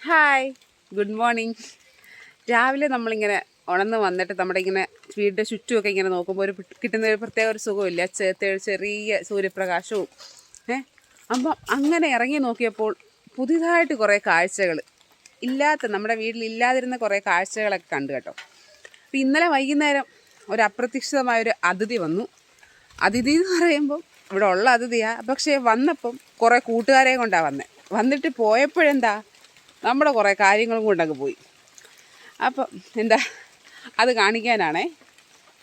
Hi, good morning. രാവിലെ നമ്മളിങ്ങനെ ഉണർന്ന് വന്നിട്ട് നമ്മുടെ ഇങ്ങനെ വീടിൻ്റെ ചുറ്റുമൊക്കെ ഇങ്ങനെ നോക്കുമ്പോൾ കിട്ടുന്ന ഒരു പ്രത്യേക ഒരു സുഖമില്ല. ചെറിയ സൂര്യപ്രകാശവും അപ്പം അങ്ങനെ ഇറങ്ങി നോക്കിയപ്പോൾ പുതിയതായിട്ട് കുറേ കാഴ്ചകൾ നമ്മുടെ വീട്ടിലില്ലാതിരുന്ന കുറേ കാഴ്ചകളൊക്കെ കണ്ടു കേട്ടോ. അപ്പം ഇന്നലെ വൈകുന്നേരം ഒരു അപ്രതീക്ഷിതമായൊരു അതിഥി വന്നു. അതിഥി എന്ന് പറയുമ്പം ഇവിടെ ഉള്ള അതിഥിയാണ്, പക്ഷേ വന്നപ്പം കുറേ കൂട്ടുകാരെ കൊണ്ടാണ് വന്നിട്ട് പോയപ്പോഴെന്താ നമ്മുടെ കുറേ കാര്യങ്ങളും കൊണ്ടങ്ങ് പോയി. അപ്പം എന്താ അത്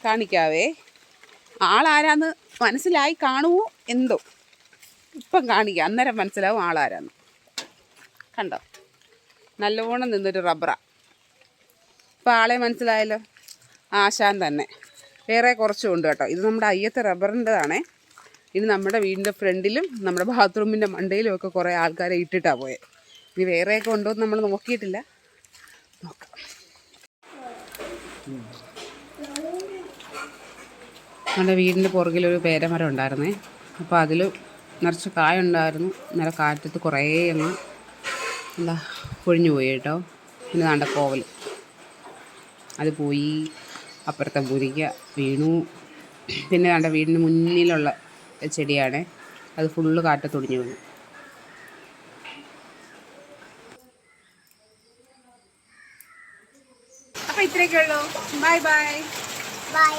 കാണിക്കാവേ. ആളാരാന്ന് മനസ്സിലായി കാണുമോ എന്തോ, ഇപ്പം കാണിക്കാം, അന്നേരം മനസ്സിലാവും ആളാരാന്ന്. കണ്ടോ, നല്ലോണം നിന്നൊരു റബ്ബറാ. ഇപ്പം ആളെ മനസ്സിലായല്ലോ, ആശാൻ തന്നെ. വേറെ കുറച്ചും ഉണ്ട് കേട്ടോ. ഇത് നമ്മുടെ അയ്യത്തെ റബ്ബറിൻ്റെതാണേ. ഇനി നമ്മുടെ വീടിൻ്റെ ഫ്രണ്ടിലും നമ്മുടെ ബാത്റൂമിൻ്റെ മണ്ടയിലും ഒക്കെ കുറേ ആൾക്കാരെ ഇട്ടിട്ടാണ് പോയത്. ഇനി വേറെയൊക്കെ ഉണ്ടോ എന്ന് നമ്മൾ നോക്കിയിട്ടില്ല, നോക്കാം. നമ്മുടെ വീടിൻ്റെ പുറകിലൊരു പേരമരം ഉണ്ടായിരുന്നേ. അപ്പോൾ അതിൽ നിറച്ച് കായ ഉണ്ടായിരുന്നു. ഇന്നലെ കാറ്റത്ത് കുറേ അങ്ങ് പൊഴിഞ്ഞു പോയി കേട്ടോ. പിന്നെ നാണ്ട കോവൽ അത് പോയി. അപ്പുറത്തെ മുരിങ്ങ വീണു. പിന്നെ നാണ്ട വീടിന് മുന്നിലുള്ള ചെടിയാണ്, അത് ഫുള്ള് കാറ്റത്തൊടിഞ്ഞു വീണു. അപ്പോൾ ഇത്രയൊക്കെ ഉള്ളൂ. Bye bye.